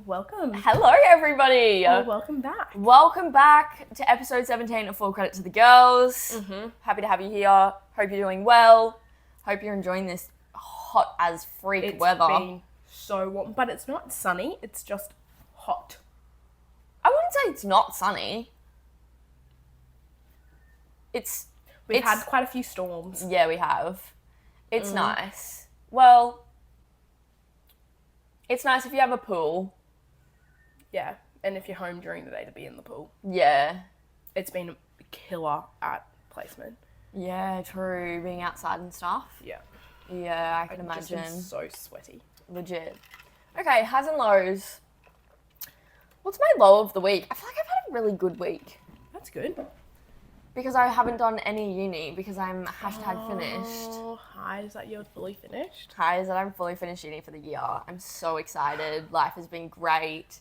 welcome. Hello, everybody. Oh, welcome back. Welcome back to episode 17 of Full Credit to the Girls. Mm-hmm. Happy to have you here. Hope you're doing well. Hope you're enjoying this hot as freak weather. It's been so warm, but it's not sunny. It's just hot. I wouldn't say it's not sunny. We've had quite a few storms. Yeah, we have. It's nice. Well, it's nice if you have a pool. Yeah, and if you're home during the day to be in the pool. Yeah. It's been a killer at placement. Yeah, true. Being outside and stuff. Yeah. Yeah, I can I've imagine. just been so sweaty. Legit. Okay, highs and lows. What's my low of the week? I feel like I've had a really good week. That's good. Because I haven't done any uni because I'm hashtag finished. Oh, hi, is that you're fully finished? Hi, is that I'm fully finished uni for the year. I'm so excited. Life has been great.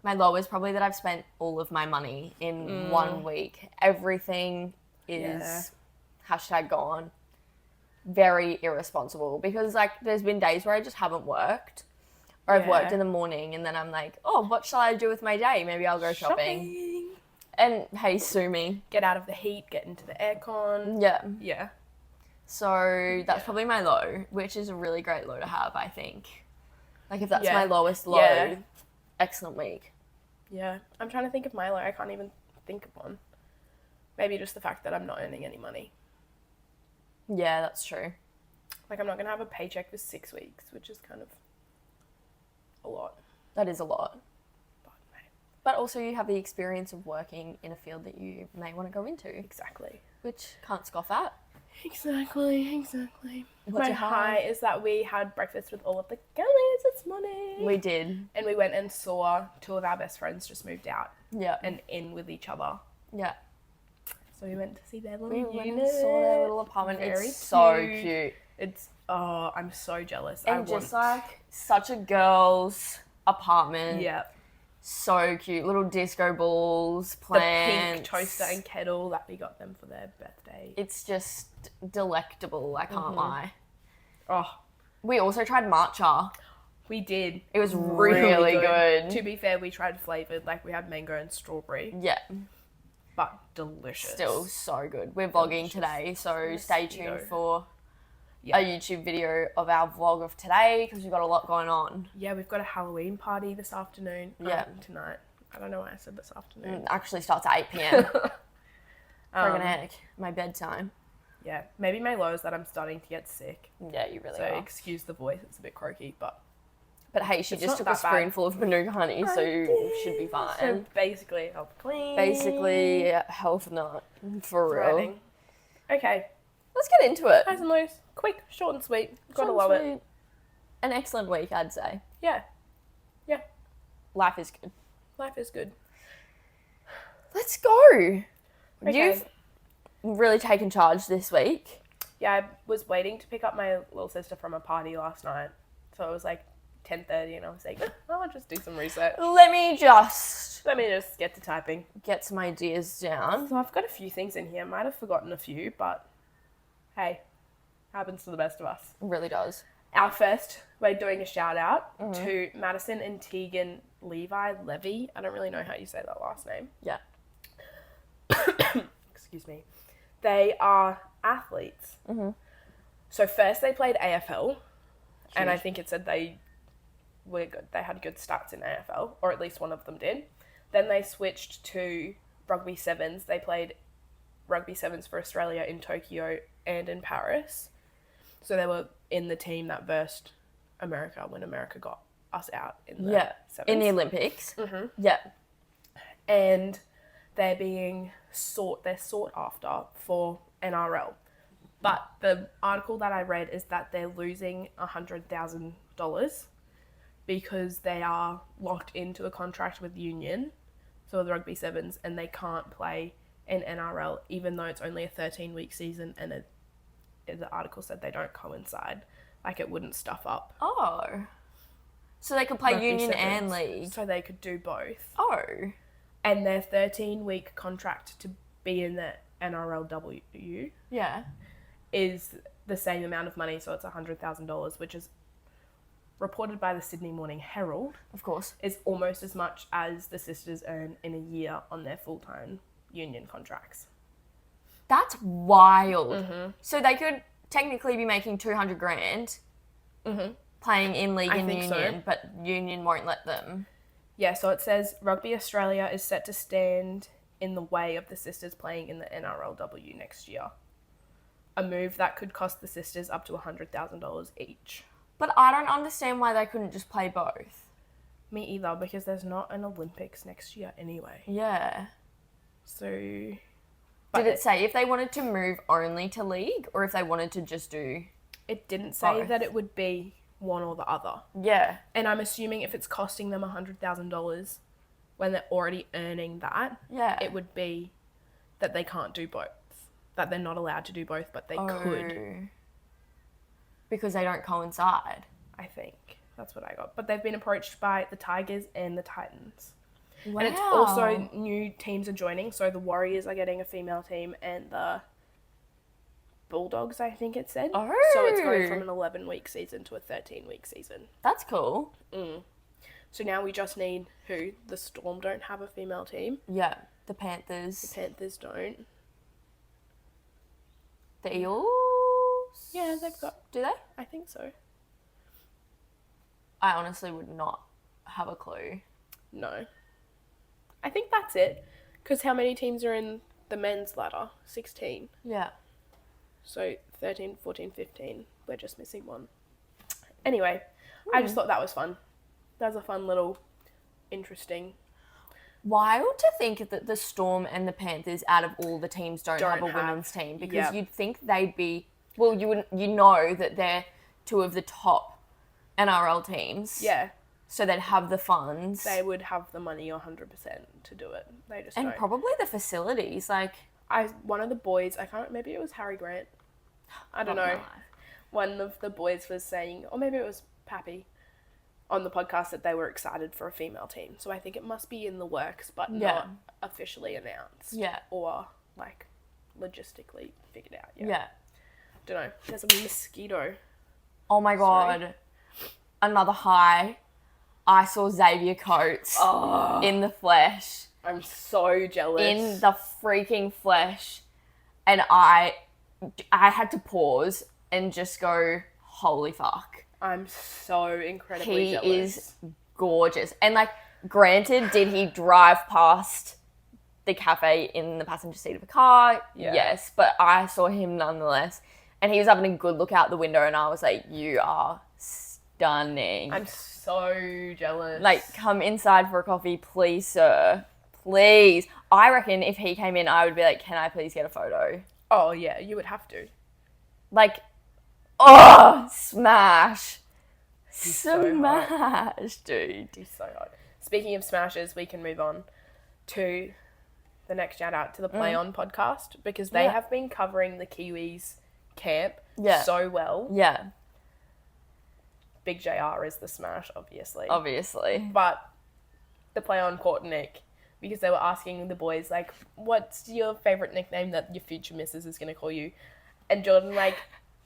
My low is probably that I've spent all of my money in 1 week. Everything is hashtag gone. Very irresponsible because like there's been days where I just haven't worked. Or I've worked in the morning and then I'm like, oh, what shall I do with my day? Maybe I'll go shopping. And hey, sue me. Get out of the heat, get into the aircon. Yeah. Yeah. So that's probably my low, which is a really great low to have, I think. Like if that's my lowest low, excellent week. Yeah. I'm trying to think of my low. I can't even think of one. Maybe just the fact that I'm not earning any money. Yeah, that's true. Like I'm not going to have a paycheck for 6 weeks, which is kind of a lot. That is a lot. But also you have the experience of working in a field that you may want to go into. Exactly. Which can't scoff at. Exactly. What's your high? Is that we had breakfast with all of the girlies this morning. We did. And we went and saw 2 of our best friends just moved out. Yeah. And in with each other. Yeah. So we went to see their little We unit. went and saw their little apartment. Very it's so cute. cute. I'm so jealous. And just like such a girl's apartment. Yeah. So cute. Little disco balls, plants. The pink toaster and kettle that we got them for their birthday. It's just delectable, I can't lie. Oh. We also tried matcha. We did. It was really good. To be fair, we tried flavoured, like we had mango and strawberry. Yeah. But delicious. Still so good. We're vlogging today, so stay tuned for a YouTube video of our vlog of today because we've got a lot going on. Yeah, we've got a Halloween party this afternoon. Tonight. I don't know why I said this afternoon. It actually starts at 8 p.m. Friggin' heck. My bedtime. Yeah, maybe my low is that I'm starting to get sick. Yeah, you really so are. Excuse the voice, it's a bit croaky, but hey, she just took a spoonful of Manuka honey, so you should be fine. So basically, health clean. Basically, health nut. For real. Okay. Let's get into it. Highs and lows. Quick, short and sweet. Gotta love it. An excellent week, I'd say. Yeah. Life is good. Life is good. Let's go. Okay. You've really taken charge this week. Yeah, I was waiting to pick up my little sister from a party last night. So it was like 10:30 and I was like, I'll just do some research. Let me just get to typing. Get some ideas down. So I've got a few things in here. Might have forgotten a few, but hey, happens to the best of us. It really does. Our first, we're doing a shout out to Maddison and Teagan Levi. I don't really know how you say that last name. Yeah. Excuse me. They are athletes. Mm-hmm. So first they played AFL, and I think it said they were good. They had good stats in AFL, or at least one of them did. Then they switched to rugby sevens. They played rugby sevens for Australia in Tokyo and in Paris. So they were in the team that versed America when America got us out in the sevens. In the Olympics. Mm-hmm. Yeah. And they're sought after for NRL. But the article that I read is that they're losing $100,000 because they are locked into a contract with Union, so with rugby sevens, and they can't play in NRL even though it's only a 13-week season, and the article said they don't coincide. Like it wouldn't stuff up. Oh. So they could play Rugby Union sevens. and League. So they could do both. Oh. And their 13-week contract to be in the NRLW Yeah. is the same amount of money, so it's $100,000, which is reported by the Sydney Morning Herald, Of course. is almost as much as the sisters earn in a year on their full-time union contracts. That's wild. So they could technically be making 200 grand playing in league and think union, so. but union won't let them. Yeah, so it says Rugby Australia is set to stand in the way of the sisters playing in the NRLW next year. A move that could cost the sisters up to $100,000 each. But I don't understand why they couldn't just play both. Me either, because there's not an Olympics next year anyway. Yeah. So... Did it say if they wanted to move only to league or if they wanted to just do... It didn't say both? that it would be one or the other. Yeah. And I'm assuming if it's costing them $100,000 when they're already earning that, it would be that they can't do both. That they're not allowed to do both, but they could. Because they don't coincide. I think. That's what I got. But they've been approached by the Tigers and the Titans. Wow. And it's also new teams are joining. So the Warriors are getting a female team and the Bulldogs, I think it said. Oh. So it's going from an 11-week season to a 13-week season. That's cool. So now we just need who? The Storm don't have a female team. Yeah. The Panthers. The Panthers don't. The Eels? Yeah, they've got... Do they? I think so. I honestly would not have a clue. No. I think that's it. Because how many teams are in the men's ladder? 16. Yeah. So 13, 14, 15. We're just missing one. Anyway, I just thought that was fun. That was a fun little, interesting... Wild to think that the Storm and the Panthers, out of all the teams, don't have a women's team, because you'd think they'd be... Well, you know that they're two of the top NRL teams. Yeah. So they'd have the funds. They would have the money 100% to do it. They just and don't. probably the facilities, like... One of the boys, maybe it was Harry Grant. I don't know. One of the boys was saying, or maybe it was Pappy, on the podcast that they were excited for a female team. So I think it must be in the works, but not officially announced. Yeah. Or, like, logistically figured out yet. Yeah. Don't know. There's a mosquito. Oh my God. Another high. I saw Xavier Coates in the flesh. I'm so jealous. In the freaking flesh. And I had to pause and just go, holy fuck. I'm so incredibly jealous. He is gorgeous. And, like, granted, did he drive past the cafe in the passenger seat of a car? Yeah. Yes, but I saw him nonetheless. And he was having a good look out the window, and I was like, you are stunning. I'm so jealous. Like, come inside for a coffee, please, sir. Please. I reckon if he came in, I would be like, can I please get a photo? Oh, yeah, you would have to. Like, oh, smash. So Smash, dude. He's so hot. Speaking of smashes, we can move on to the next shout out to the Play On podcast, because they have been covering the Kiwis camp so well. Yeah. Big JR is the smash, obviously. Obviously. But the Play On caught Nick, because they were asking the boys, like, what's your favourite nickname that your future missus is going to call you? And Jordan, like,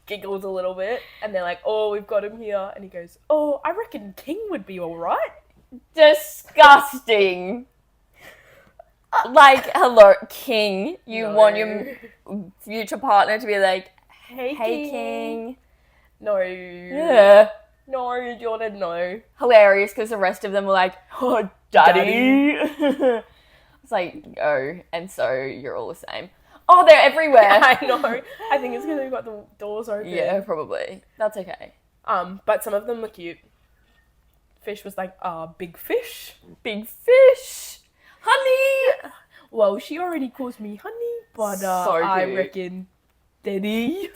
giggles a little bit, and they're like, oh, we've got him here. And he goes, oh, I reckon King would be all right. Disgusting. Like, hello, King. You want your future partner to be like, hey King. No. Yeah. No, Jordan, no. Hilarious, because the rest of them were like, oh, Daddy. It's like, oh, and so you're all the same. Oh, they're everywhere. I know. I think it's because they've got the doors open. Yeah, probably. That's okay. But some of them were cute. Fish was like, big fish. Big fish. Honey. Well, she already calls me honey, but I reckon Daddy.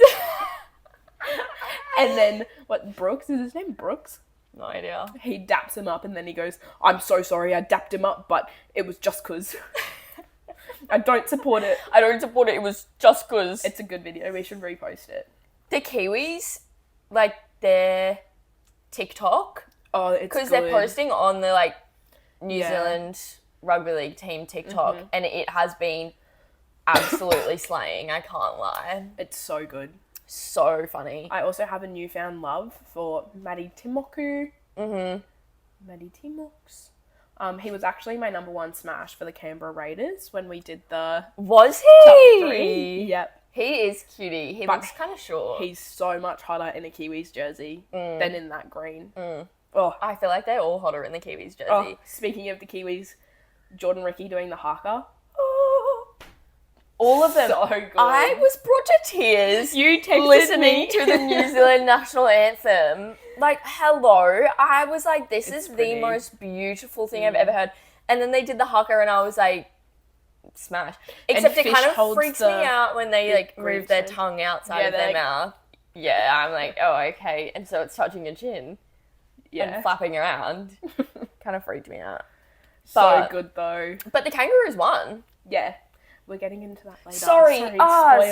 And then, Brooks? Is his name Brooks? No idea. He daps him up and then he goes, I'm so sorry I dapped him up, but it was just 'cause. I don't support it. I don't support it. It was just 'cause. It's a good video. We should repost it. The Kiwis, like, their TikTok. Oh, it's because they're posting on the, like, New Zealand Rugby League team TikTok, and it has been absolutely slaying. I can't lie. It's so good. So funny. I also have a newfound love for Maddie Timoku Maddie Timux. He was actually my number one smash for the Canberra Raiders when we did the Was top he? 3. Yep. He is cutie. He looks kind of short. He's so much hotter in a Kiwis jersey than in that green. Oh, I feel like they're all hotter in the Kiwis jersey. Oh, speaking of the Kiwis, Jordan Ricky doing the haka. All of them. So good. I was brought to tears. You texted listening me to the New Zealand national anthem. Like, hello. I was like, this is pretty. the most beautiful thing I've ever heard. And then they did the haka and I was like, smash. Except it kind of freaks me out when they like move their tongue outside of their mouth. Yeah, I'm like, oh, okay. And so it's touching your chin and flapping around. Kind of freaked me out. So good though. But the kangaroos won. Yeah. We're getting into that later.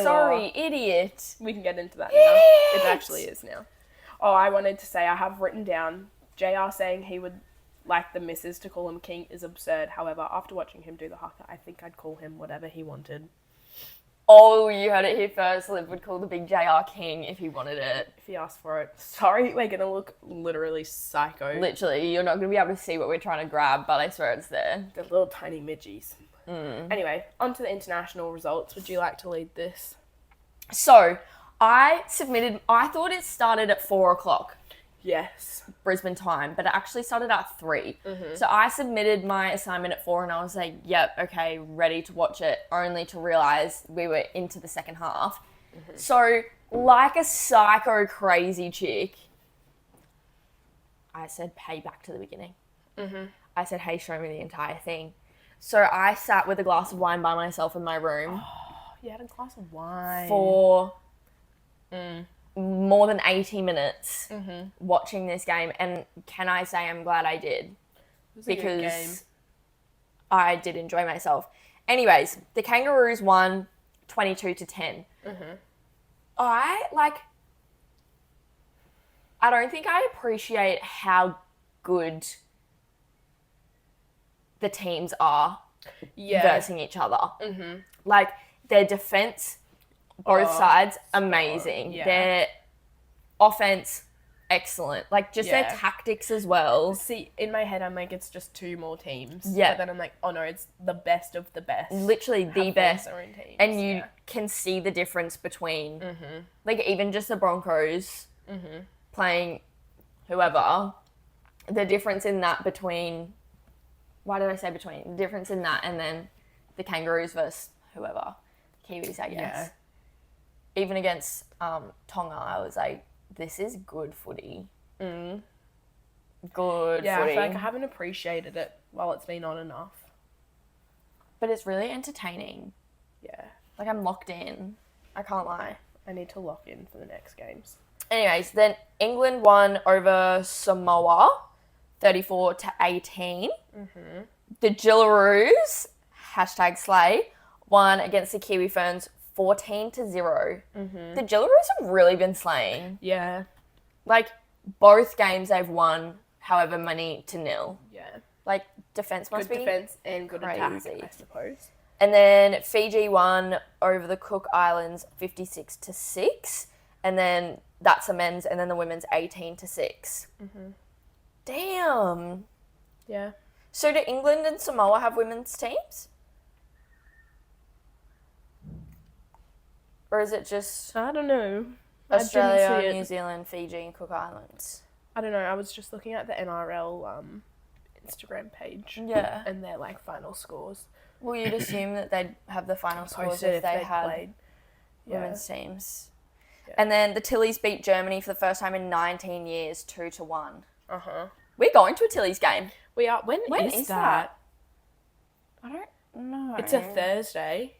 Sorry, idiot. We can get into that now. It actually is now. Oh, I wanted to say I have written down JR saying he would like the missus to call him king is absurd. However, after watching him do the haka, I think I'd call him whatever he wanted. Oh, you heard it here first. Liv would call the big JR king if he wanted it. If he asked for it. Sorry, we're going to look literally psycho. Literally, you're not going to be able to see what we're trying to grab, but I swear it's there. The little tiny midgies. Anyway, on to the international results. Would you like to lead this? So, I thought it started at 4:00. Yes. Brisbane time, but it actually started at 3. So I submitted my assignment at 4 and I was like, yep, okay, ready to watch it, only to realise we were into the second half. So, like a psycho crazy chick, I said, hey, back to the beginning. I said, hey, show me the entire thing. So I sat with a glass of wine by myself in my room. Oh, you had a glass of wine. For more than 80 minutes watching this game. And can I say I'm glad I did? It was a good game. I did enjoy myself. Anyways, the Kangaroos won 22-10. I don't think I appreciate how good the teams are versing each other. Like, their defense, both sides, amazing. Their offense, excellent. Like, just their tactics as well. See, in my head, I'm like, it's just 2 more teams. Yeah. But then I'm like, oh no, it's the best of the best. Literally the best. Their own teams. And you can see the difference between, like, even just the Broncos playing whoever, the difference in that between, why did I say between? The difference in that and then the Kangaroos versus whoever. Kiwis, I guess. Yeah. Even against Tonga, I was like, this is good footy. Good footy. I feel like I haven't appreciated it while it's been on enough. But it's really entertaining. Yeah. Like, I'm locked in. I can't lie. I need to lock in for the next games. Anyways, then England won over Samoa, 34-18. The Jillaroos, #slay, won against the Kiwi Ferns 14-0. The Jillaroos have really been slaying. Yeah. Like, both games they've won however many to 0. Yeah. Like, defense must be good defense and good attack, crazy. I suppose. And then Fiji won over the Cook Islands 56-6. And then that's the men's, and then the women's 18-6. Damn. Yeah. So do England and Samoa have women's teams? Or is it just I don't know. Australia, New Zealand, Fiji, and Cook Islands? I don't know. I was just looking at the NRL Instagram page. Yeah. And their like final scores. Well, you'd assume that they'd have the final scores Posted if they had played. women's teams. Yeah. And then the Tillies beat Germany for the first time in 19 years, 2-1. We're going to a Tillies game. We are. When is that? I don't know. It's a Thursday.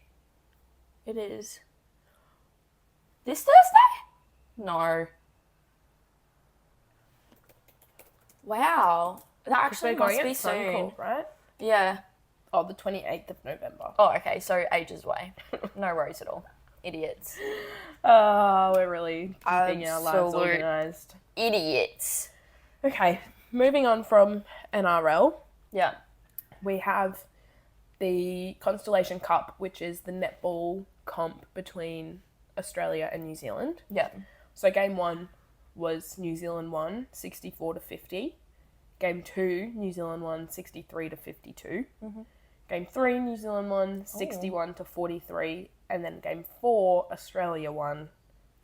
It is. This Thursday? No. Wow. That actually must be soon. Right? Yeah. Oh, the 28th of November. Oh, okay. So ages away. No worries at all. Idiots. Oh, we're really keeping our lives Absolute organised. Idiots. Okay, moving on from NRL, Yeah. we have the Constellation Cup, which is the netball comp between Australia and New Zealand. Yeah. So game 1 was New Zealand won 64-50. Game 2, New Zealand won 63 to 52. Mm-hmm. Game 3, New Zealand won 61 to 43. And then Game 4, Australia won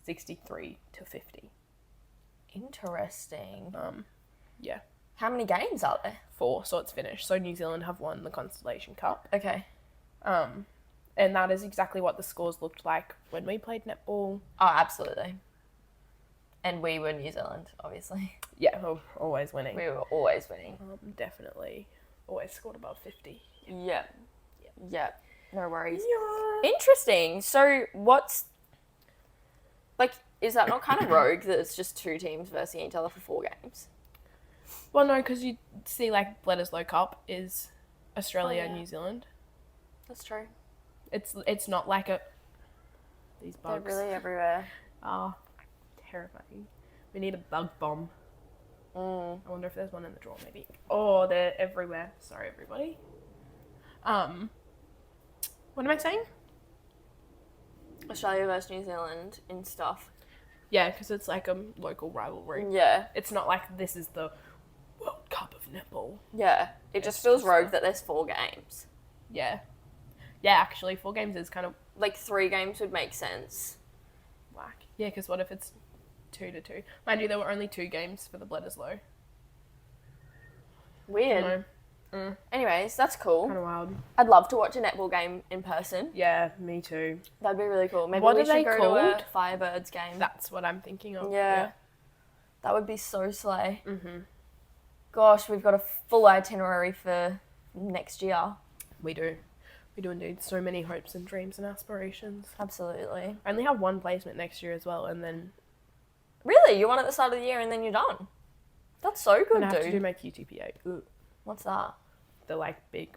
63 to 50. Interesting. Yeah. How many games are there? 4, so it's finished. So New Zealand have won the Constellation Cup. Okay. And that is exactly what the scores looked like when we played netball. Oh, absolutely. And we were New Zealand, obviously. Yeah, always winning. We were always winning. Definitely always scored above 50. Yeah. Yeah. No worries. Yeah. Interesting. So what's... Like, is that not kind of rogue that it's just 2 teams versus each other for 4 games? Well, no, because you see, like, Bledisloe Cup is Australia and New Zealand. That's true. It's not like these bugs. They're really everywhere. Ah, terrifying. We need a bug bomb. Mm. I wonder if there's one in the drawer, maybe. Oh, they're everywhere. Sorry, everybody. What am I saying? Australia versus New Zealand in stuff. Yeah, because it's like a local rivalry. Yeah. It's not like this is the World Cup of netball. Yeah. It just feels rogue that there's 4 games. Yeah. Yeah, actually, 4 games is kind of Like 3 games would make sense. whack. Yeah, because what if it's 2-2? Mind you, there were only 2 games for the Bledisloe. Weird. Anyways, that's cool. Kind of wild. I'd love to watch a netball game in person. Yeah, me too. That'd be really cool. Maybe What we are should they go called? to a Firebirds game. That's what I'm thinking of. Yeah. That would be so slay. Mm-hmm. Gosh, we've got a full itinerary for next year. We do. We do indeed. So many hopes and dreams and aspirations. Absolutely. I only have 1 placement next year as well, and then Really? You won at the start of the year and then you're done? That's so I'm good, gonna have to do dude. my QTPA. Ooh. What's that? The like big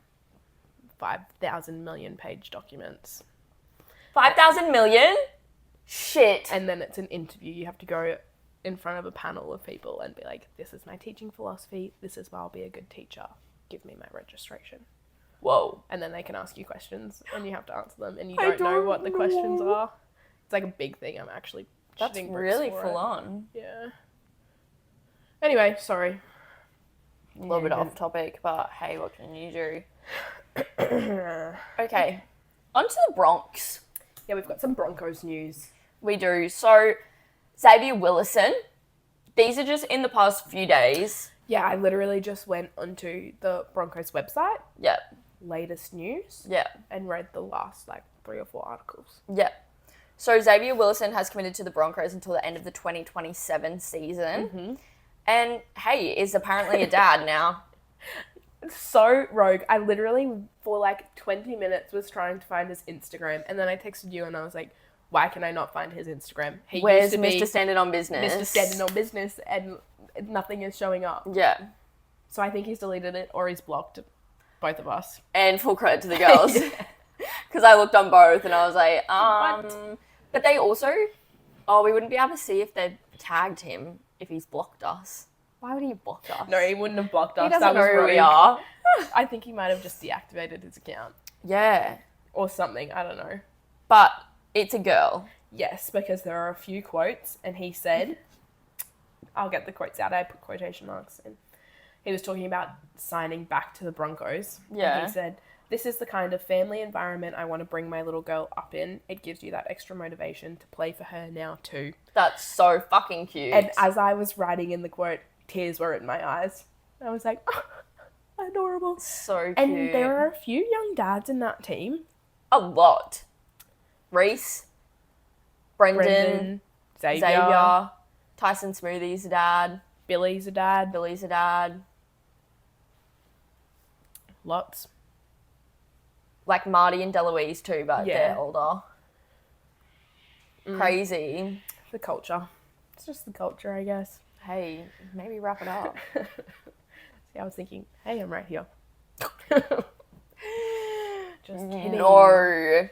5,000 million page documents. 5,000 million? Shit. And then it's an interview. You have to go in front of a panel of people and be like, this is my teaching philosophy. This is why I'll be a good teacher. Give me my registration. Whoa. And then they can ask you questions and you have to answer them and you don't know what the questions are. It's like a big thing. I'm actually That's shitting bricks really for full it. on. Yeah. Anyway, sorry. A little bit off topic, but hey, what can you do? Okay. On to the Bronx. Yeah, we've got some Broncos news. We do. So, Xavier Willison. These are just in the past few days. Yeah, I literally just went onto the Broncos website, Yep. latest news, Yep. and read the last 3 or 4 articles. Yep. So, Xavier Willison has committed to the Broncos until the end of the 2027 season. Mm-hmm. And, hey, is apparently a dad now. So rogue. I literally, for 20 minutes, was trying to find his Instagram, and then I texted you and I was like, why can I not find his Instagram? He Where's used to be Mr. Standing on Business? Mr. Standing on Business, and nothing is showing up. Yeah. So I think he's deleted it, or he's blocked both of us. And full credit to the girls. Because I looked on both and I was like, But they also, we wouldn't be able to see if they'd tagged him if he's blocked us. Why would he have blocked us? No, he wouldn't have blocked us. He doesn't That was know who we rogue. are. I think he might have just deactivated his account. Yeah. Or something, I don't know. But it's a girl. Yes, because there are a few quotes, and he said, I'll get the quotes out, I put quotation marks in. He was talking about signing back to the Broncos. Yeah. And he said, this is the kind of family environment I want to bring my little girl up in. It gives you that extra motivation to play for her now too. That's so fucking cute. And as I was writing in the quote, tears were in my eyes. I was like, oh, adorable. So cute. And there are a few young dads in that team. A lot. Reese. Brendan. Xavier. Tyson Smoothie's a dad. Billy's a dad. Billy's a dad. Lots. Like Marty and Deloise too, but Yeah. they're older. Crazy. The culture. It's just the culture, I guess. Hey, maybe wrap it up. See, I was thinking, hey, I'm right here. Just kidding. No.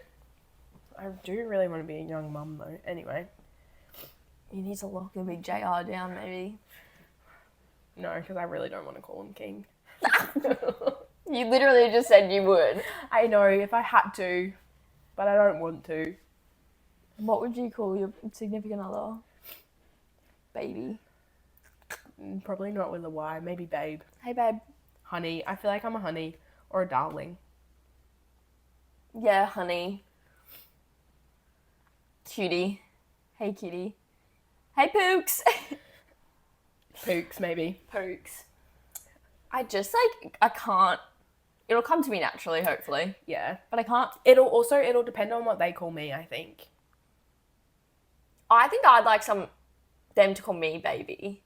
I do really want to be a young mum, though. Anyway. You need to lock a big JR down, maybe. No, because I really don't want to call him King. You literally just said you would. I know, if I had to, but I don't want to. What would you call your significant other? Baby. Probably not with a Y. Maybe babe. Hey, babe. Honey. I feel like I'm a honey or a darling. Yeah, honey. Cutie. Hey, cutie. Hey, Pooks. Pooks, maybe. Pooks. I just, I can't. It'll come to me naturally, hopefully. Yeah. But I can't. It'll depend on what they call me, I think. I think I'd like them to call me baby.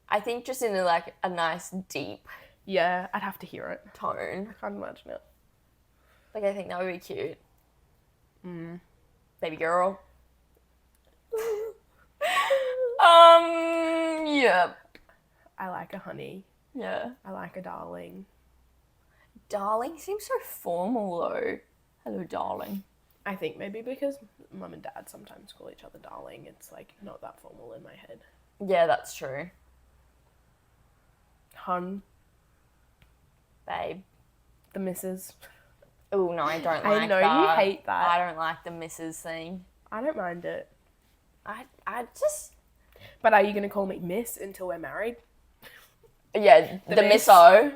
I think just in a nice deep Yeah, I'd have to hear it. tone. I can't imagine it. I think that would be cute. Baby girl. Yeah. I like a honey. Yeah. I like a darling. Darling seems so formal though. Hello, darling. I think maybe because mum and dad sometimes call each other darling, it's not that formal in my head. Yeah, that's true. Hun. Babe. The missus. Oh no, I don't like I know that. you hate that. I don't like the Mrs. thing. I don't mind it. I just... But are you going to call me miss until we're married? Yeah, the miss. misso.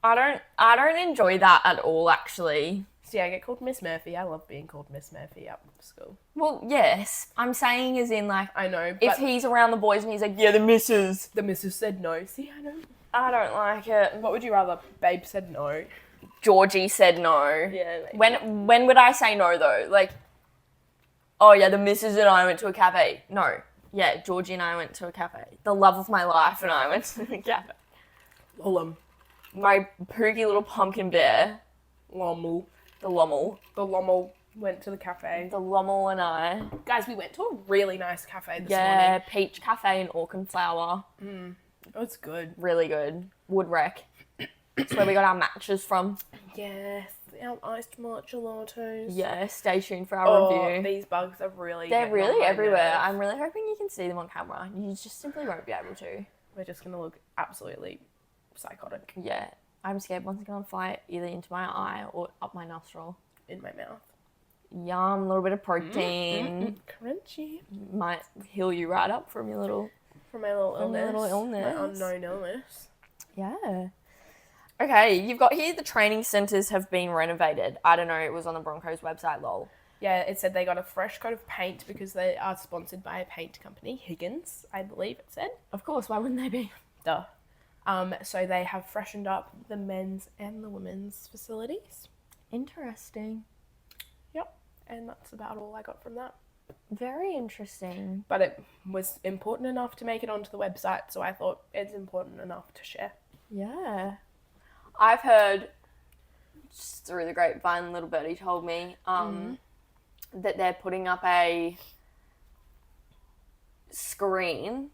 I don't enjoy that at all, actually. See, I get called Miss Murphy. I love being called Miss Murphy at school. Well, yes. I'm saying as in, I know, if but he's around the boys and he's like, yeah, the missus. the missus said no. See, I don't like it. What would you rather? Babe said no. Georgie said no. Yeah. When would I say no, though? Oh, yeah, the missus and I went to a cafe. No. Yeah, Georgie and I went to a cafe. The love of my life and I went to a cafe. Lollum. My pooky little pumpkin bear. Lommel. The Lommel. The Lommel went to the cafe. The Lommel and I. Guys, we went to a really nice cafe this Yeah, morning. Peach Cafe in Auckland Flower. It was good. Really good. Woodwreck. That's where we got our matches from. Yes, our iced matcha lattes. Yeah, stay tuned for our review. These bugs are really They're getting on really my everywhere. nerves. I'm really hoping you can see them on camera. You just simply won't be able to. We're just going to look absolutely psychotic Yeah. I'm scared one's going to fly either into my eye or up my nostril. in my mouth. Yum, a little bit of protein. Crunchy. Might heal you right up from your little... From my little From illness. your little illness. My unknown illness. Yeah. Okay, you've got here the training centres have been renovated. I don't know, it was on the Broncos website, lol. Yeah, it said they got a fresh coat of paint because they are sponsored by a paint company, Higgins, I believe it said. Of course, why wouldn't they be? Duh. So they have freshened up the men's and the women's facilities. Interesting. Yep. And that's about all I got from that. Very interesting. But it was important enough to make it onto the website, so I thought it's important enough to share. Yeah. I've heard, just through the grapevine, little birdie told me, that they're putting up a screen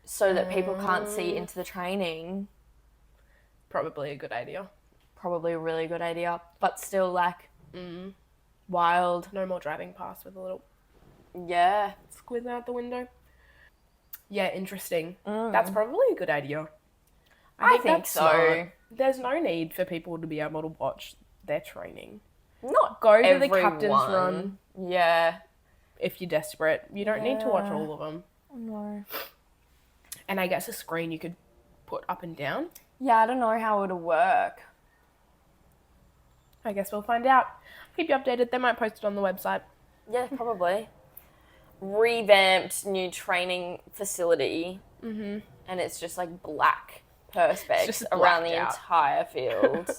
so that people can't see into the training. Probably a good idea. Probably a really good idea, but still wild. No more driving past with a little Yeah. squint out the window. Yeah, interesting. That's probably a good idea. I think that's so. smart. There's no need for people to be able to watch their training. Not Go to everyone. the captain's run Yeah. if you're desperate. You don't need to watch all of them. No. And I guess a screen you could put up and down. Yeah, I don't know how it'll work. I guess we'll find out. Keep you updated. They might post it on the website. Yeah, probably. Revamped new training facility. And it's just black perspex just around the blacked out. entire field.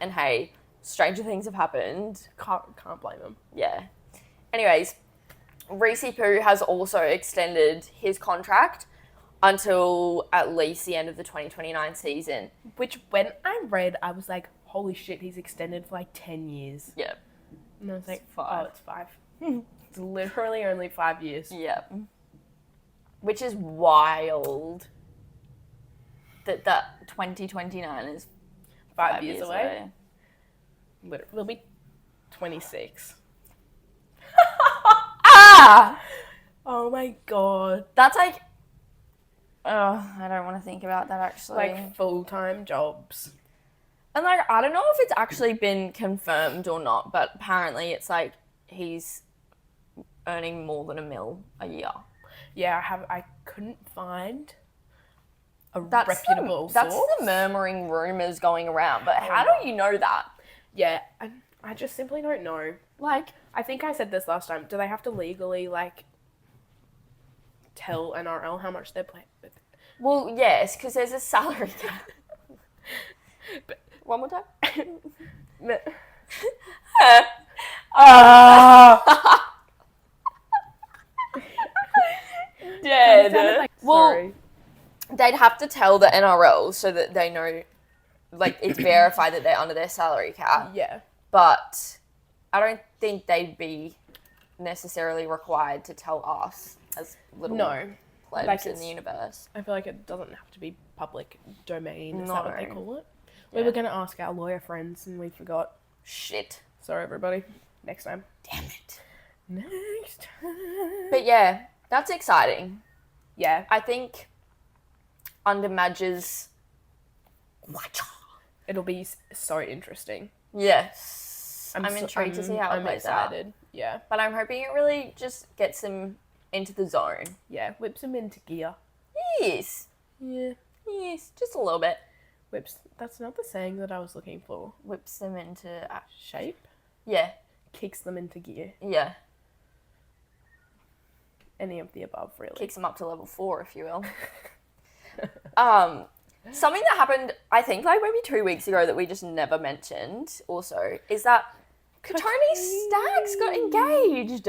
And hey, stranger things have happened. Can't blame them. Yeah. Anyways, Reese Poo has also extended his contract until at least the end of the 2029 season. Which, when I read, I was like, holy shit, he's extended for 10 years. Yeah. And I was like, five. oh, it's 5. It's literally only 5 years. Yeah. Which is wild. That 2029 is 5 years away. It'll be 26. Ah! Oh my god. That's I don't want to think about that actually. Full-time jobs. And I don't know if it's actually been confirmed or not, but apparently it's he's earning more than $1 million a year. Yeah, I couldn't find a That's reputable that's source. the murmuring rumours going around. But how do you know that? Yeah, I just simply don't know. Like, I think I said this last time. Do they have to legally, like, tell NRL how much they're playing? well, yes, because there's a salary cap. But- One more time. Dead. Well, Sorry. they'd have to tell the NRL so that they know, like, it's verified that they're under their salary cap. Yeah. But I don't think they'd be necessarily required to tell us as little No. plebs Like in the universe. I feel like it doesn't have to be public domain. Is No. that what they call it? Yeah. We were going to ask our lawyer friends and we forgot. Shit. Sorry, everybody. Next time. Damn it. Next time. But yeah, that's exciting. Yeah. I think under Madge's... It'll be so interesting. Yes. I'm intrigued to see how it I'm plays out. excited. Yeah. But I'm hoping it really just gets them into the zone. Yeah. Whips them into gear. Yes. Yeah. Yes, just a little bit. Whips. That's not the saying that I was looking for. Whips them into... Shape. yeah. Kicks them into gear. Yeah. Any of the above, really. Kicks them up to level 4, if you will. Something that happened, I think, like maybe 2 weeks ago that we just never mentioned also is that Katoni Staggs got engaged.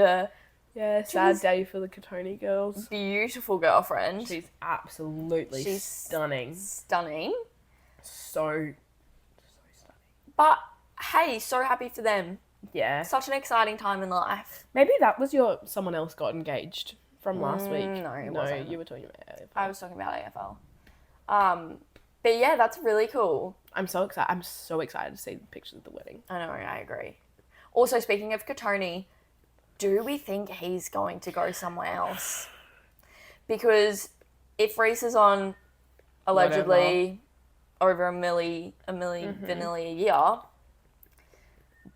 Yeah, sad day for the Katoni girls. Beautiful girlfriend. She's absolutely stunning. Stunning. So stunning. But hey, so happy for them. Yeah. Such an exciting time in life. Maybe that was someone else got engaged from last week. No, it wasn't. You were talking about AFL. I was talking about AFL. But yeah, that's really cool. I'm so excited. I'm so excited to see the pictures of the wedding. I know, I agree. Also, speaking of Katoni, do we think he's going to go somewhere else? Because if Reese is on allegedly over a milli vanilli a year,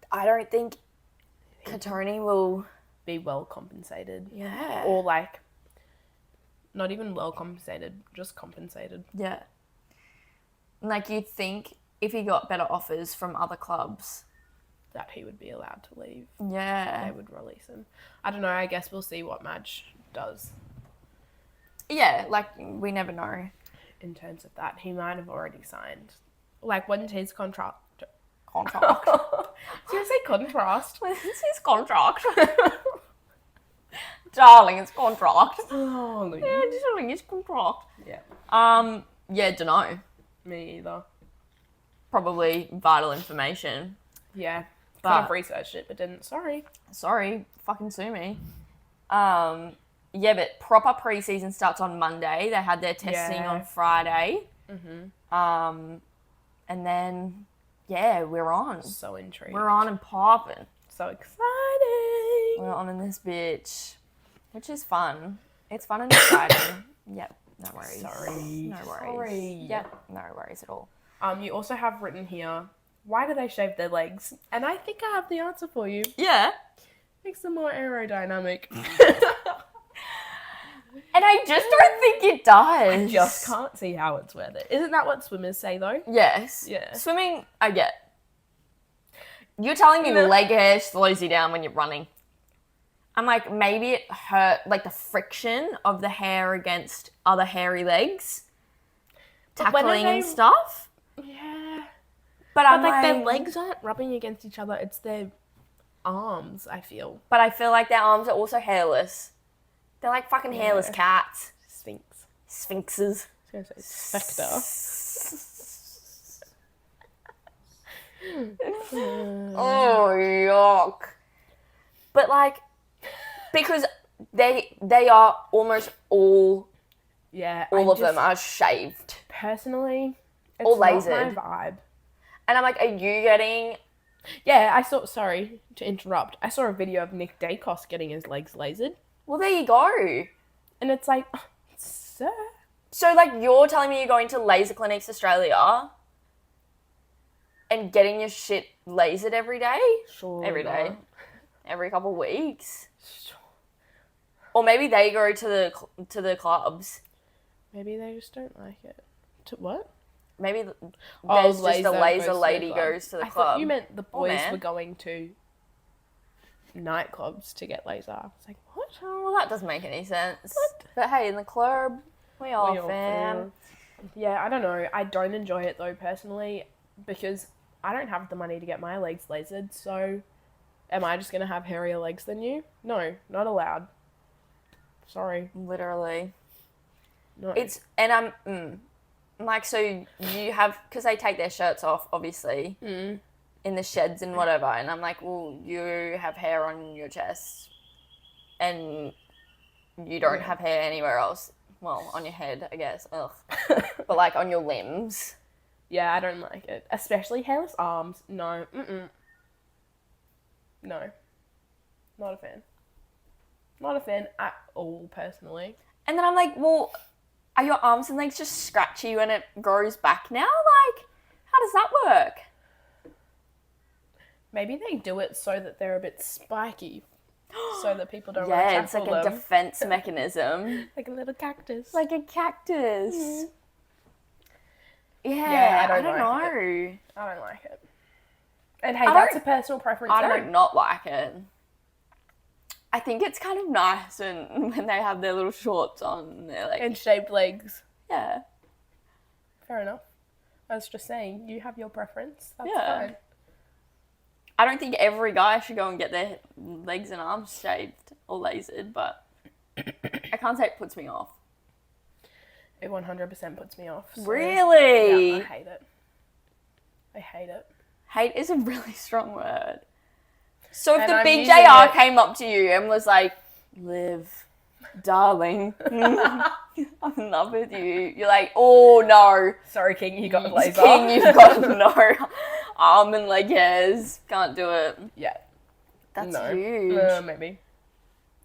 I don't think Katoni will be well compensated. Yeah. Or like, not even well compensated, just compensated. Yeah. Like you'd think if he got better offers from other clubs, that he would be allowed to leave. Yeah. They would release him. I don't know, I guess we'll see what Madge does. Yeah, like we never know. In terms of that, he might have already signed. Like, when's his contract? I was going to say contrast. When's his contract? Darling, it's contract. Oh, Yeah, darling, it's contract. Yeah. Yeah, dunno. Me either. Probably vital information. Yeah. But- Kind of researched it, but didn't. Sorry. Sorry, fucking sue me. Yeah, but proper preseason starts on Monday. They had their testing on Friday. Mm-hmm. And then, yeah, we're on. So intrigued. We're on and popping. So exciting. We're on in this bitch, which is fun. It's fun and exciting. Yep, no worries. Sorry. No worries. Sorry. Yep, no worries at all. You also have written here, why do they shave their legs? And I think I have the answer for you. Yeah. Makes them more aerodynamic. And I just don't think it does. I just can't see how it's worth it. Isn't that what swimmers say, though? Yes. Yeah. Swimming, I get. You're telling me the leg hair slows you down when you're running. I'm like, maybe it hurt, like the friction of the hair against other hairy legs. But when are Tackling and they- stuff. Yeah. But But I'm like, like, their legs aren't rubbing against each other. It's their arms, I feel. But I feel like their arms are also hairless. They're like fucking hairless cats. Sphinx. Sphinxes. I was going to say spectre. Oh, yuck. But like, because they are almost all Yeah. of them are shaved. Personally, it's Or not lasered. my vibe. And I'm like, are you getting... Yeah, sorry to interrupt. I saw a video of Nick Dacos getting his legs lasered. Well, there you go. And it's like, sir. So like, you're telling me you're going to Laser Clinics Australia and getting your shit lasered every day? Sure. Every day. Every couple of weeks? Or maybe they go to the clubs. Maybe they just don't like it. To what? Maybe there's just a laser lady club. goes to the I club. thought you meant the boys man. were going to nightclubs to get laser. I was like, what? Oh, well, that doesn't make any sense. What? But hey, in the club, we all fam. Yeah, I don't know. I don't enjoy it though, personally, because I don't have the money to get my legs lasered, so am I just going to have hairier legs than you? No, not allowed. Sorry. Literally. No. And I'm like, so you have, because they take their shirts off, obviously, in the sheds and whatever, and I'm like, well, you have hair on your chest, and you don't have hair anywhere else. Well, on your head, I guess. Ugh. But, like, on your limbs. Yeah, I don't like it. Especially hairless arms. No. No. Not a fan. Not a fan at all, personally. And then I'm like, well, are your arms and legs just scratchy when it grows back now? Like, how does that work? Maybe they do it so that they're a bit spiky. So that people don't yeah, want it's to like tackle a them. defense mechanism. Like a little cactus. Like a cactus. Mm. Yeah, I don't like know. it. I don't like it. And hey, that's a personal preference. I don't not like it. I think it's kind of nice when they have their little shorts on and they're like... And shaved legs. Yeah. Fair enough. I was just saying, you have your preference. That's fine. I don't think every guy should go and get their legs and arms shaved or lasered, but I can't say it puts me off. It 100% puts me off. So Really? Yeah, I hate it. I hate it. Hate is a really strong word. So if the big using JR it- came up to you and was like, Liv, darling, I'm in love with you. You're like, oh no. Sorry, King, you got laser. King, you've got no arm and leg hairs. Can't do it. Yeah. That's No. huge. Maybe.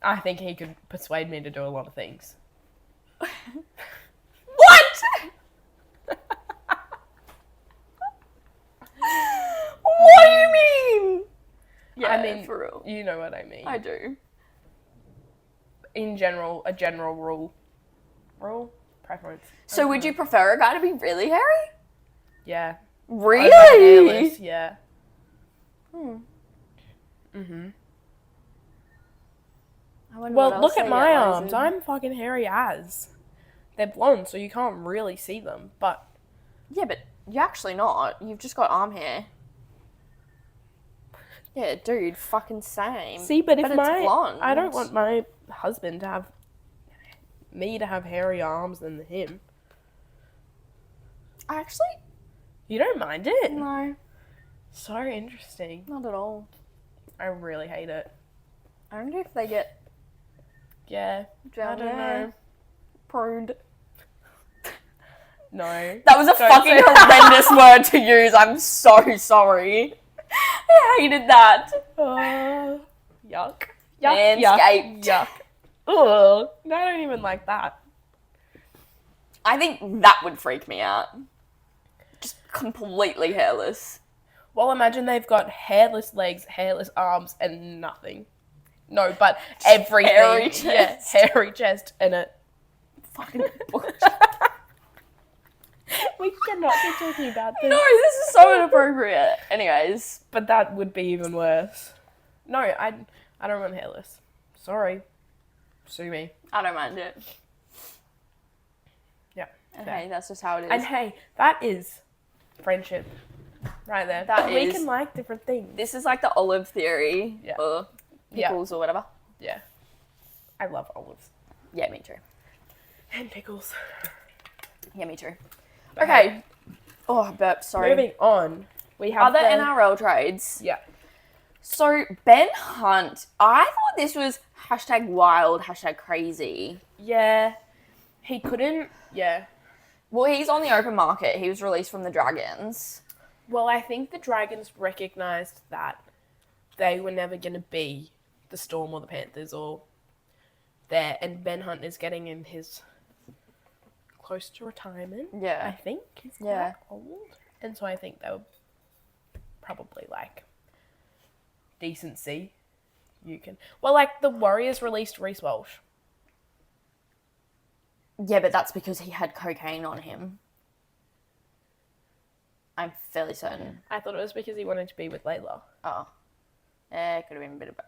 I think he could persuade me to do a lot of things. What? What do you mean? Yeah, I mean, for real. You know what I mean. I do. In general, a general rule, preference. So would you prefer a guy to be really hairy? Yeah. Really? Over hairless, yeah. Well, look at my arms. I'm fucking hairy as. They're blonde, so you can't really see them, but... Yeah, but you're actually not. You've just got arm hair. Yeah, dude, fucking same. See, but if it's my... blonde. I don't want my husband to have... me to have hairy arms than him. I actually... You don't mind it? No, So interesting. not at all. I really hate it. I wonder if they get Yeah. I don't know. pruned. No. That was a Don't fucking say- horrendous word to use. I'm so sorry. I hated that. Yuck. Yuck. Manscaped. Yuck. Ugh. No, I don't even like that. I think that would freak me out. Just completely hairless. Well, imagine they've got hairless legs, hairless arms, and nothing. No, but everything. hairy chest. Yeah, hairy chest and a... Fucking bullshit. We cannot be talking about this. No, this is so inappropriate. Anyways. But that would be even worse. No, I don't want hairless. Sorry. Sue me. I don't mind it. Yeah. And fair. hey, that's just how it is. And hey, that is friendship. Right there. That we is. can like different things. This is like the olive theory. Yeah. Or pickles or whatever. Yeah. I love olives. Yeah, me too. And pickles. Yeah, me too. Okay. Okay. Oh, I burped, sorry. Moving on. We have Other NRL trades. Yeah. So, Ben Hunt, I thought this was #wild, #crazy. Yeah. He couldn't... Yeah. Well, he's on the open market. He was released from the Dragons. Well, I think the Dragons recognised that they were never going to be the Storm or the Panthers or there. And Ben Hunt is getting in his close to retirement. Yeah. I think. He's Yeah. quite old. And so I think they were probably like, decency. You can... Well, like the Warriors released Reece Walsh. Yeah, but that's because he had cocaine on him. I'm fairly certain. I thought it was because he wanted to be with Layla. Oh. Yeah, it could have been a bit of both.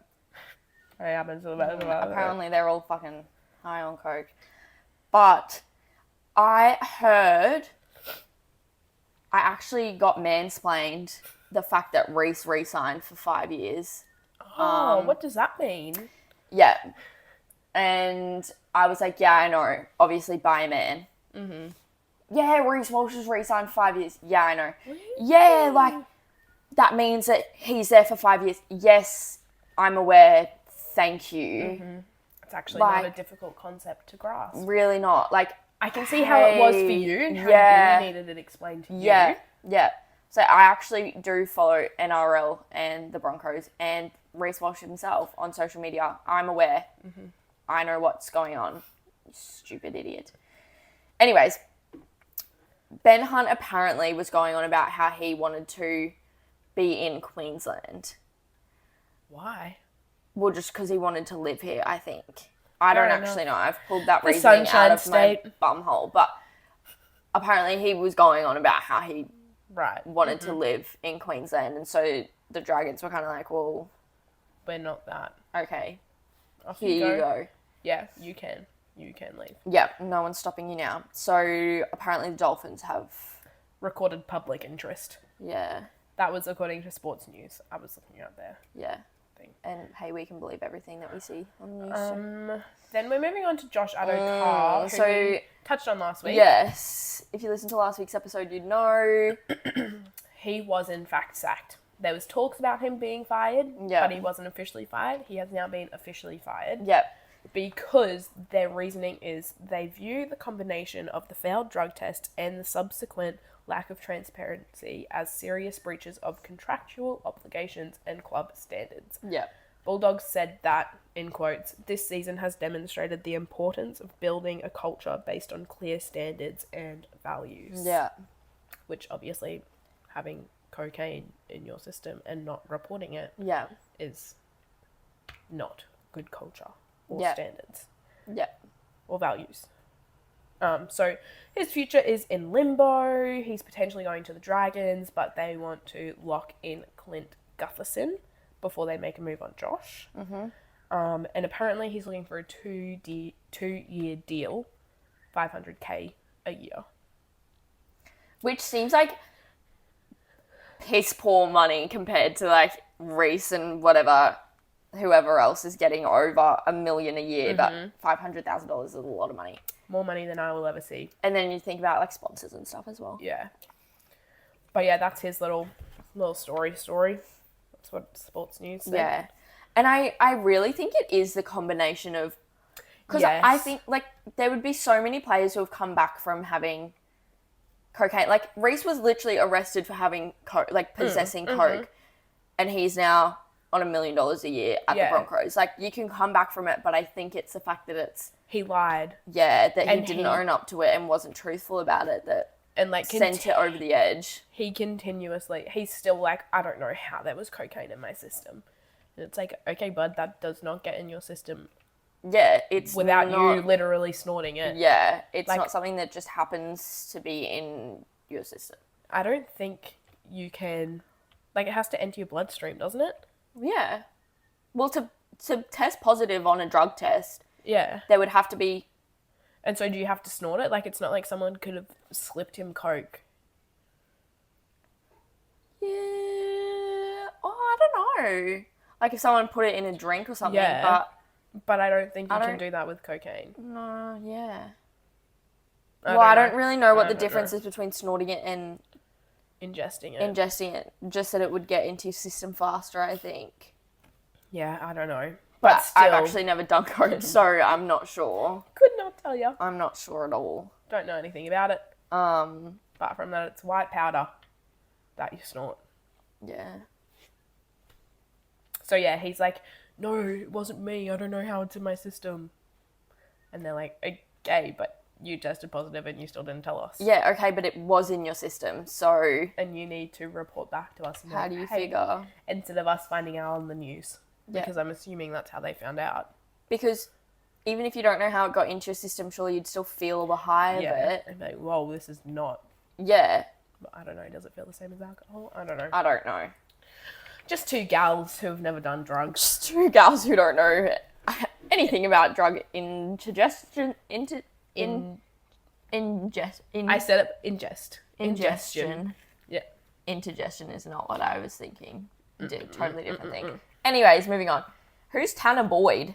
Apparently they're all fucking high on coke. But I heard... I actually got mansplained the fact that Reese re-signed for 5 years. Oh, what does that mean? Yeah. And I was like, yeah, I know. Obviously, by a man. Mm-hmm. Yeah, Reese Walsh has re-signed for 5 years. Yeah, I know. Really? Yeah, like, that means that he's there for 5 years. Yes, I'm aware. Thank you. Mm-hmm. It's actually not a difficult concept to grasp. Really not. Like, I can see how it was for you and how you needed it explained to you. Yeah. So I actually do follow NRL and the Broncos and Reece Walsh himself on social media. I'm aware. Mm-hmm. I know what's going on. You stupid idiot. Anyways, Ben Hunt apparently was going on about how he wanted to be in Queensland. Why? Well, just because he wanted to live here, I think. I don't actually know. I've pulled that reasoning out of my bumhole. But apparently he was going on about how he wanted to live in Queensland. And so the Dragons were kind of like, well... We're not that. Okay. Off Here you go. Yeah, you can. You can leave. Yeah, no one's stopping you now. So apparently the Dolphins have... Recorded public interest. Yeah. That was according to Sports News. I was looking out there. Yeah. And hey, we can believe everything that we see on the news. Then we're moving on to Josh Addo-Carr, who we touched on last week. Yes. If you listened to last week's episode, you'd know. He was in fact sacked. There was talks about him being fired, but he wasn't officially fired. He has now been officially fired. Yep. Because their reasoning is they view the combination of the failed drug test and the subsequent lack of transparency as serious breaches of contractual obligations and club standards. Yeah. Bulldogs said that, in quotes, this season has demonstrated the importance of building a culture based on clear standards and values. Yeah. Which obviously having cocaine in your system and not reporting it is not good culture or standards. Yeah. Or values. So his future is in limbo. He's potentially going to the Dragons, but they want to lock in Clint Gutherson before they make a move on Josh. Mm-hmm. And apparently he's looking for a two-year deal, $500K a year. Which seems like piss poor money compared to like Reece and whoever else is getting over $1 million a year, but $500,000 is a lot of money. More money than I will ever see. And then you think about like sponsors and stuff as well. Yeah. But yeah, that's his little story. That's what Sports News said. Yeah. And I really think it is the combination of... Because I think like there would be so many players who have come back from having cocaine. Like Reece was literally arrested for having possessing coke. And he's now on $1 million a year at the Broncos. Like you can come back from it, but I think it's the fact that it's... He lied. Yeah, that he didn't own up to it and wasn't truthful about it, that sent it over the edge. He's still like, I don't know how there was cocaine in my system. And it's like, okay, bud, that does not get in your system. Yeah, it's without you literally snorting it. Yeah, it's not something that just happens to be in your system. I don't think you can... Like, it has to enter your bloodstream, doesn't it? Yeah. Well, to test positive on a drug test... Yeah. There would have to be... And so do you have to snort it? Like, it's not like someone could have slipped him coke. Yeah. Oh, I don't know. Like, if someone put it in a drink or something, But I don't think you can do that with cocaine. No, yeah. I don't really know what the difference is between snorting it and... Ingesting it. Just that it would get into your system faster, I think. Yeah, I don't know. But still, I've actually never done coke, so I'm not sure. Could not tell you. I'm not sure at all. Don't know anything about it. Apart from that, it's white powder that you snort. Yeah. So yeah, he's like, no, it wasn't me. I don't know how it's in my system. And they're like, okay, but you tested positive and you still didn't tell us. Yeah, okay, but it was in your system, so... And you need to report back to us. How do you figure? Instead of us finding out on the news. Because I'm assuming that's how they found out. Because even if you don't know how it got into your system, surely you'd still feel the high of it. And be like, whoa, this is not. Yeah. But I don't know. Does it feel the same as alcohol? I don't know. I don't know. Just two gals who have never done drugs. Just two gals who don't know anything about drug indigestion. I said it, ingestion. Yeah. Indigestion is not what I was thinking. Totally different thing. Anyways, moving on. Who's Tanner Boyd?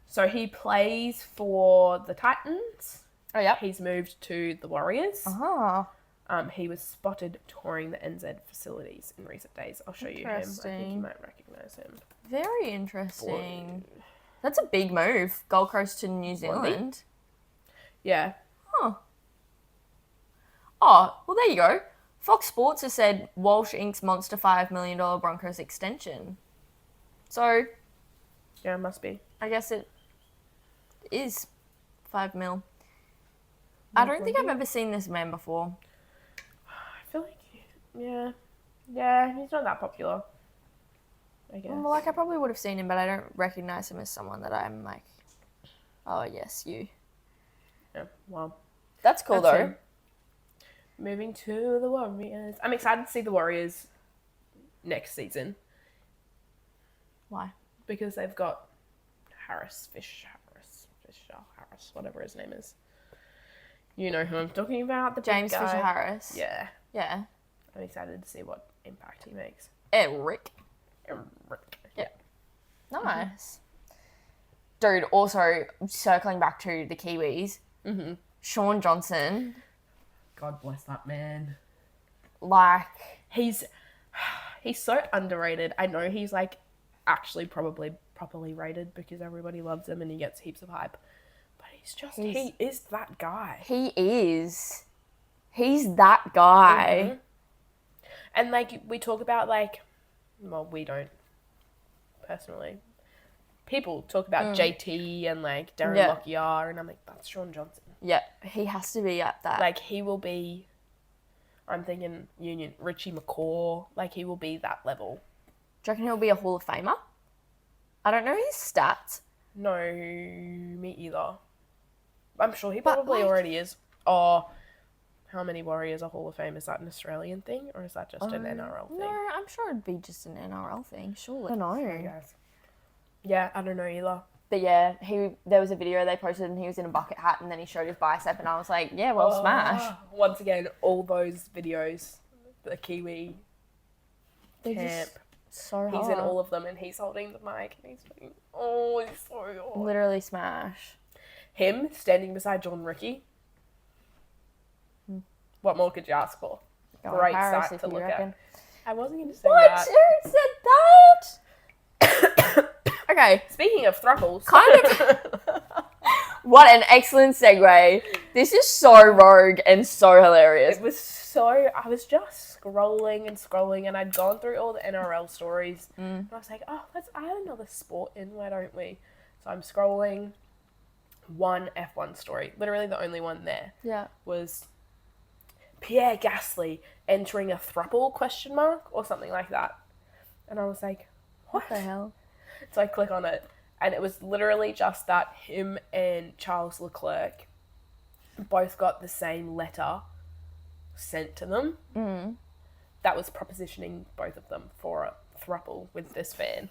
So he plays for the Titans. Oh, yeah. He's moved to the Warriors. Ah. He was spotted touring the NZ facilities in recent days. I'll show you him. I think you might recognise him. Very interesting. Boy. That's a big move. Gold Coast to New Zealand. Yeah. Huh. Oh, well, there you go. Fox Sports has said Walsh inks monster $5 million Broncos extension. So... yeah, it must be. I guess it is $5 million. I don't think I've ever seen this man before. I feel like, yeah, he's not that popular, I guess. Well, like, I probably would have seen him, but I don't recognise him as someone that I'm like, oh, yes, you. Yeah, well. That's cool, though. Him. Moving to the Warriors. I'm excited to see the Warriors next season. Why? Because they've got Fisher Harris, whatever his name is. You know who I'm talking about, the James big guy. Fisher Harris. Yeah. Yeah. I'm excited to see what impact he makes. Eric. Yeah. Nice. Dude, also, circling back to the Kiwis, Sean Johnson. God bless that man. Like... He's so underrated. I know he's, like, actually probably properly rated because everybody loves him and he gets heaps of hype. But he is that guy. He is. He's that guy. Mm-hmm. And, like, we talk about, like... Well, we don't, personally. People talk about JT and, like, Darren Lockyer, and I'm like, that's Sean Johnson. Yeah, he has to be at that. Like, he will be... I'm thinking Richie McCaw. Like, he will be that level. Do you reckon he'll be a Hall of Famer? I don't know his stats. No, me either. I'm sure he probably already is. Oh, how many Warriors are Hall of Fame? Is that an Australian thing or is that just an NRL thing? No, I'm sure it'd be just an NRL thing, surely. I don't know. Sorry, guys. Yeah, I don't know either. But yeah, there was a video they posted and he was in a bucket hat and then he showed his bicep and I was like, yeah, well, smash. Once again, all those videos, the Kiwi camp. So hard. He's in all of them and he's holding the mic and he's like, oh, he's so hard. Literally smash. Him standing beside John Ricky. What more could you ask for? Great sight to look at. I wasn't going to say that. Who said that? Okay. Speaking of thruples. Kind of. What an excellent segue. This is so rogue and so hilarious. It was so... I was just scrolling and I'd gone through all the NRL stories. And I was like, oh, let's add another sport in. Why don't we? So I'm scrolling. One F1 story. Literally the only one there. Yeah. Was... Pierre Gasly entering a throuple, ? Or something like that. And I was like, what the hell? So I click on it, and it was literally just that him and Charles Leclerc both got the same letter sent to them. That was propositioning both of them for a throuple with this fan.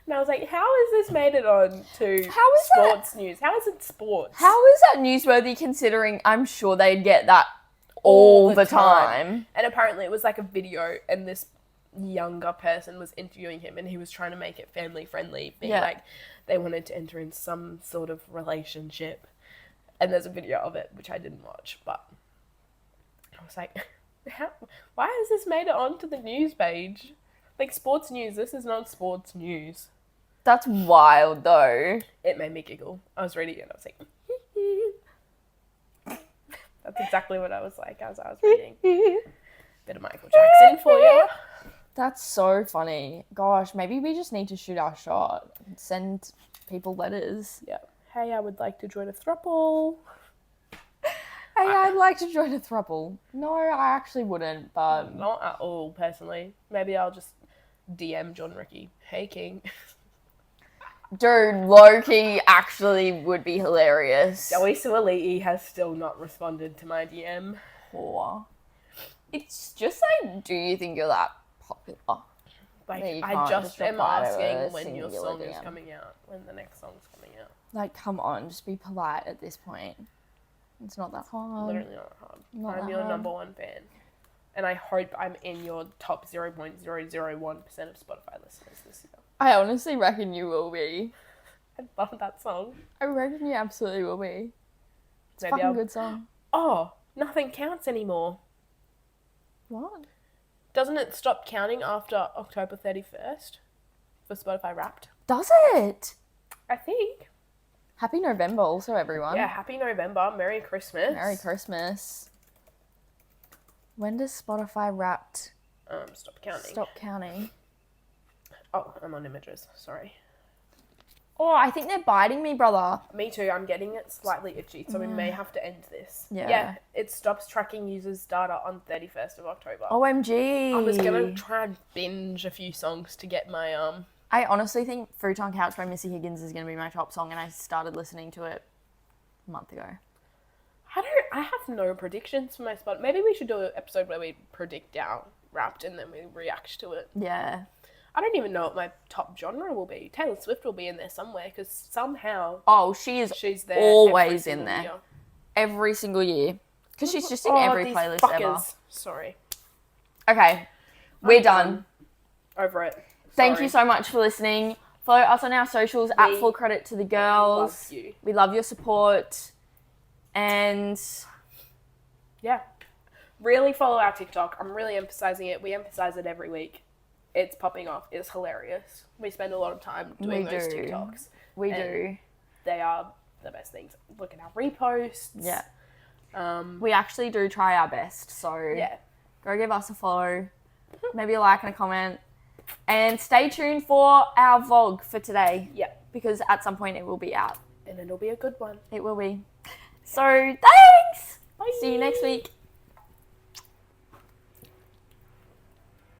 And I was like, how has this made it on to sports news? How is it sports? How is that newsworthy considering I'm sure they'd get that all the time? And apparently it was like a video and this younger person was interviewing him and he was trying to make it family friendly, being like they wanted to enter in some sort of relationship. And there's a video of it, which I didn't watch, but I was like, why has this made it onto the news page? Like, sports news, this is not sports news. That's wild, though. It made me giggle. I was reading it and I was like, that's exactly what I was like as I was reading. Bit of Michael Jackson for you. That's so funny. Gosh, maybe we just need to shoot our shot and send people letters. Yeah. Hey, I would like to join a throuple. Hey, I'd like to join a throuple. No, I actually wouldn't, but... Not at all, personally. Maybe I'll just DM John Ricky. Hey, King. Dude, low-key actually would be hilarious. Joey Suoliti has still not responded to my DM. Poor. It's just like, do you think you're that popular? Like, that you I can't just am reply to asking a when your singular song is DM? coming out, when the next song's coming out. Like, come on, just be polite at this point. It's not that hard. Literally not hard. Not I'm that your hard. number one fan. And I hope I'm in your top 0.001% of Spotify listeners this year. I honestly reckon you will be. I love that song. I reckon you absolutely will be. It's a Maybe fucking good song. Oh, nothing counts anymore. What? Doesn't it stop counting after October 31st for Spotify Wrapped? Does it? I think. Happy November also, everyone. Yeah, happy November. Merry Christmas. Merry Christmas. When does Spotify Wrapped Stop counting. stop counting? Oh, I'm on images. Sorry. Oh, I think they're biting me, brother. Me too. I'm getting it slightly itchy, so we may have to end this. Yeah. It stops tracking users' data on 31st of October. OMG. I was going to try and binge a few songs to get my, I honestly think Futon Couch by Missy Higgins is going to be my top song, and I started listening to it a month ago. I have no predictions for my spot. Maybe we should do an episode where we predict our Wrapped and then we react to it. Yeah. I don't even know what my top genre will be. Taylor Swift will be in there somewhere because somehow Oh, she's there always every in single there. year. Every single year. Because she's just in every these playlist fuckers. ever. Sorry. Okay. We're done. Over it. Thank Sorry. you so much for listening. Follow us on our socials at Full Credit to the Girls. love you. We love your support. And Yeah. Really follow our TikTok. I'm really emphasizing it. We emphasize it every week. It's popping off. It's hilarious. We spend a lot of time doing those TikToks. We And do. They are the best things. Look at our reposts. Yeah. Um, We actually do try our best. So yeah. go give us a follow. Maybe a like and a comment. And stay tuned for our vlog for today. Yeah. Because at some point it will be out. And it'll be a good one. It will be. So thanks. Bye. See you next week.